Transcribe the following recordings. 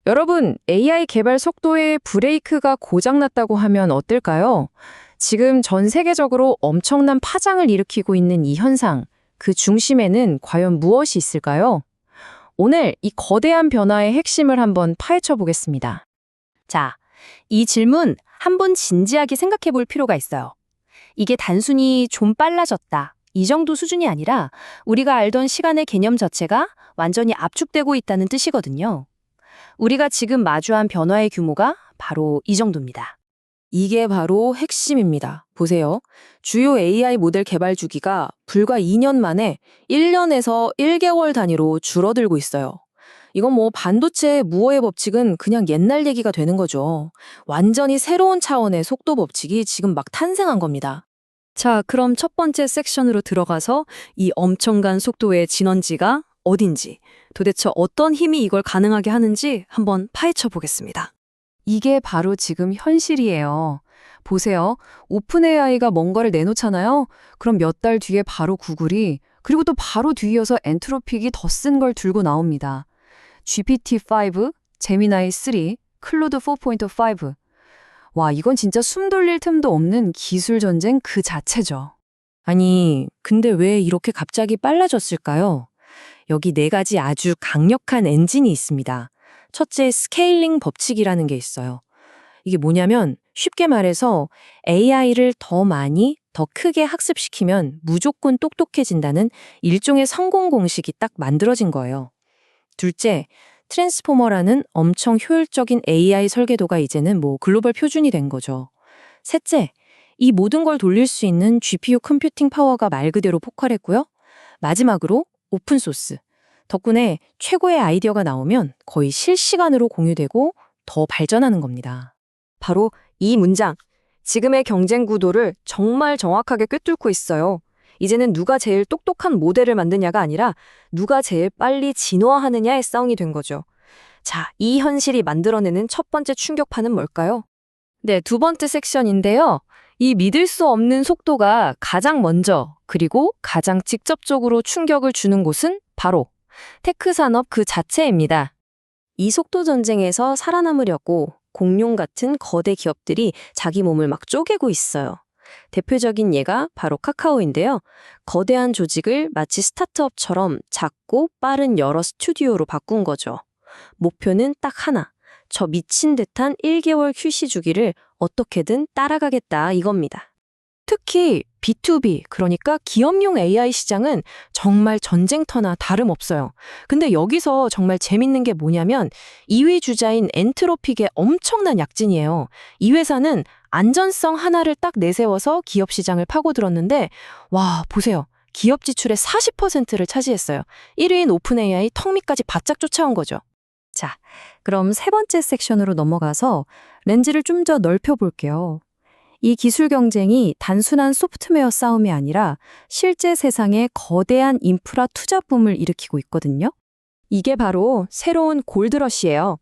여러분, AI 개발 속도에 브레이크가 고장났다고 하면 어떨까요? 지금 전 세계적으로 엄청난 파장을 일으키고 있는 이 현상, 그 중심에는 과연 무엇이 있을까요? 오늘 이 거대한 변화의 핵심을 한번 파헤쳐 보겠습니다. 자, 이 질문 한번 진지하게 생각해 볼 필요가 있어요. 이게 단순히 좀 빨라졌다, 이 정도 수준이 아니라 우리가 알던 시간의 개념 자체가 완전히 압축되고 있다는 뜻이거든요. 우리가 지금 마주한 변화의 규모가 바로 이 정도입니다. 이게 바로 핵심입니다. 보세요. 주요 AI 모델 개발 주기가 불과 2년 만에 1년에서 1개월 단위로 줄어들고 있어요. 이건 뭐 반도체 무어의 법칙은 그냥 옛날 얘기가 되는 거죠. 완전히 새로운 차원의 속도 법칙이 지금 막 탄생한 겁니다. 자, 그럼 첫 번째 섹션으로 들어가서 이 엄청난 속도의 진원지가 어딘지, 도대체 어떤 힘이 이걸 가능하게 하는지 한번 파헤쳐 보겠습니다. 이게 바로 지금 현실이에요. 보세요. 오픈 AI가 뭔가를 내놓잖아요. 그럼 몇 달 뒤에 바로 구글이, 그리고 또 바로 뒤이어서 엔트로픽이 더 쓴 걸 들고 나옵니다. GPT-5, 제미나이 3, 클로드 4.5. 와, 이건 진짜 숨 돌릴 틈도 없는 기술 전쟁 그 자체죠. 아니, 근데 왜 이렇게 갑자기 빨라졌을까요? 여기 네 가지 아주 강력한 엔진이 있습니다. 첫째, 스케일링 법칙이라는 게 있어요. 이게 뭐냐면 쉽게 말해서 AI를 더 많이, 더 크게 학습시키면 무조건 똑똑해진다는 일종의 성공 공식이 딱 만들어진 거예요. 둘째, 트랜스포머라는 엄청 효율적인 AI 설계도가 이제는 뭐 글로벌 표준이 된 거죠. 셋째, 이 모든 걸 돌릴 수 있는 GPU 컴퓨팅 파워가 말 그대로 폭발했고요. 마지막으로 오픈소스. 덕분에 최고의 아이디어가 나오면 거의 실시간으로 공유되고 더 발전하는 겁니다. 바로 이 문장, 지금의 경쟁 구도를 정말 정확하게 꿰뚫고 있어요. 이제는 누가 제일 똑똑한 모델을 만드냐가 아니라 누가 제일 빨리 진화하느냐의 싸움이 된 거죠. 자, 이 현실이 만들어내는 첫 번째 충격파는 뭘까요? 네, 두 번째 섹션인데요. 이 믿을 수 없는 속도가 가장 먼저, 그리고 가장 직접적으로 충격을 주는 곳은 바로 테크 산업 그 자체입니다. 이 속도 전쟁에서 살아남으려고 공룡 같은 거대 기업들이 자기 몸을 막 쪼개고 있어요. 대표적인 예가 바로 카카오인데요. 거대한 조직을 마치 스타트업처럼 작고 빠른 여러 스튜디오로 바꾼 거죠. 목표는 딱 하나, 저 미친 듯한 1개월 휴시 주기를 어떻게든 따라가겠다 이겁니다. 특히 B2B, 그러니까 기업용 AI 시장은 정말 전쟁터나 다름없어요. 근데 여기서 정말 재밌는 게 뭐냐면 2위 주자인 엔트로픽의 엄청난 약진이에요. 이 회사는 안전성 하나를 딱 내세워서 기업 시장을 파고들었는데 와, 보세요. 기업 지출의 40%를 차지했어요. 1위인 오픈 AI 턱 밑까지 바짝 쫓아온 거죠. 자, 그럼 세 번째 섹션으로 넘어가서 렌즈를 좀 더 넓혀볼게요. 이 기술 경쟁이 단순한 소프트웨어 싸움이 아니라 실제 세상에 거대한 인프라 투자 붐을 일으키고 있거든요. 이게 바로 새로운 골드러시예요.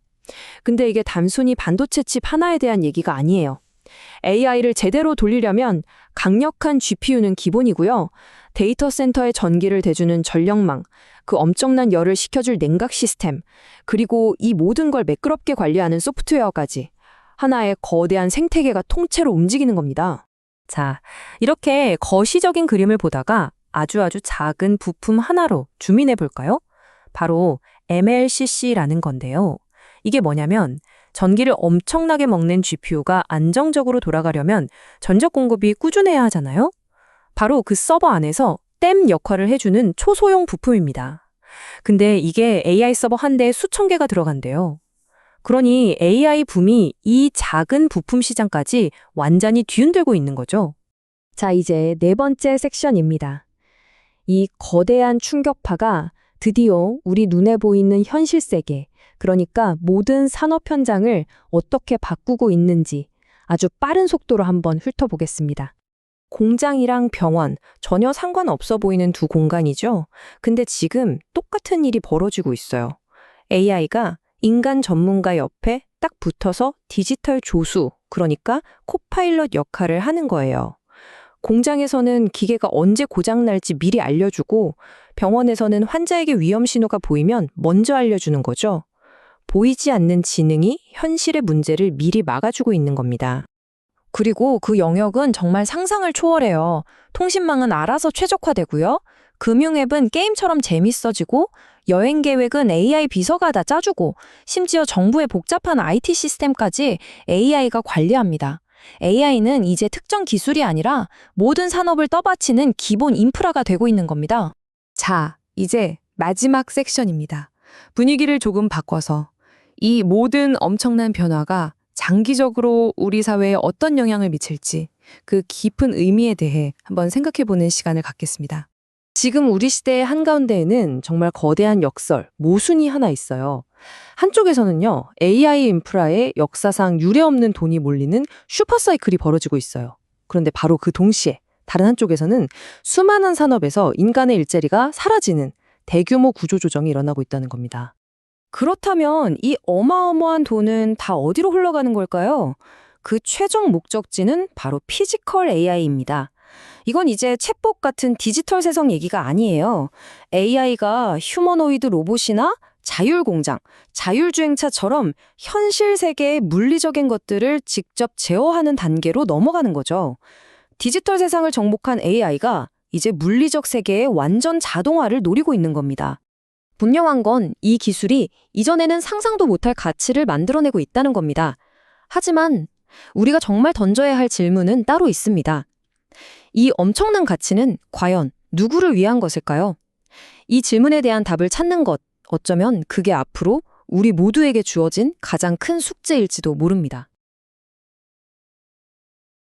근데 이게 단순히 반도체 칩 하나에 대한 얘기가 아니에요. AI를 제대로 돌리려면 강력한 GPU는 기본이고요. 데이터 센터의 전기를 대주는 전력망, 그 엄청난 열을 식혀줄 냉각 시스템, 그리고 이 모든 걸 매끄럽게 관리하는 소프트웨어까지 하나의 거대한 생태계가 통째로 움직이는 겁니다. 자, 이렇게 거시적인 그림을 보다가 아주 작은 부품 하나로 줌인해 볼까요? 바로 MLCC라는 건데요. 이게 뭐냐면 전기를 엄청나게 먹는 GPU가 안정적으로 돌아가려면 전력 공급이 꾸준해야 하잖아요. 바로 그 서버 안에서 댐 역할을 해주는 초소형 부품입니다. 근데 이게 AI 서버 한 대에 수천 개가 들어간대요. 그러니 AI 붐이 이 작은 부품 시장까지 완전히 뒤흔들고 있는 거죠. 자, 이제 네 번째 섹션입니다. 이 거대한 충격파가 드디어 우리 눈에 보이는 현실 세계, 그러니까 모든 산업 현장을 어떻게 바꾸고 있는지 아주 빠른 속도로 한번 훑어보겠습니다. 공장이랑 병원, 전혀 상관없어 보이는 두 공간이죠. 근데 지금 똑같은 일이 벌어지고 있어요. AI가 인간 전문가 옆에 딱 붙어서 디지털 조수, 그러니까 코파일럿 역할을 하는 거예요. 공장에서는 기계가 언제 고장날지 미리 알려주고 병원에서는 환자에게 위험 신호가 보이면 먼저 알려주는 거죠. 보이지 않는 지능이 현실의 문제를 미리 막아주고 있는 겁니다. 그리고 그 영역은 정말 상상을 초월해요. 통신망은 알아서 최적화되고요. 금융앱은 게임처럼 재밌어지고, 여행 계획은 AI 비서가 다 짜주고, 심지어 정부의 복잡한 IT 시스템까지 AI가 관리합니다. AI는 이제 특정 기술이 아니라 모든 산업을 떠받치는 기본 인프라가 되고 있는 겁니다. 자, 이제 마지막 섹션입니다. 분위기를 조금 바꿔서 이 모든 엄청난 변화가 장기적으로 우리 사회에 어떤 영향을 미칠지 그 깊은 의미에 대해 한번 생각해보는 시간을 갖겠습니다. 지금 우리 시대의 한가운데에는 정말 거대한 역설, 모순이 하나 있어요. 한쪽에서는요, AI 인프라에 역사상 유례없는 돈이 몰리는 슈퍼사이클이 벌어지고 있어요. 그런데 바로 그 동시에 다른 한쪽에서는 수많은 산업에서 인간의 일자리가 사라지는 대규모 구조조정이 일어나고 있다는 겁니다. 그렇다면 이 어마어마한 돈은 다 어디로 흘러가는 걸까요? 그 최종 목적지는 바로 피지컬 AI입니다. 이건 이제 챗봇 같은 디지털 세상 얘기가 아니에요. AI가 휴머노이드 로봇이나 자율공장, 자율주행차처럼 현실 세계의 물리적인 것들을 직접 제어하는 단계로 넘어가는 거죠. 디지털 세상을 정복한 AI가 이제 물리적 세계의 완전 자동화를 노리고 있는 겁니다. 분명한 건 이 기술이 이전에는 상상도 못할 가치를 만들어내고 있다는 겁니다. 하지만 우리가 정말 던져야 할 질문은 따로 있습니다. 이 엄청난 가치는 과연 누구를 위한 것일까요? 이 질문에 대한 답을 찾는 것, 어쩌면 그게 앞으로 우리 모두에게 주어진 가장 큰 숙제일지도 모릅니다.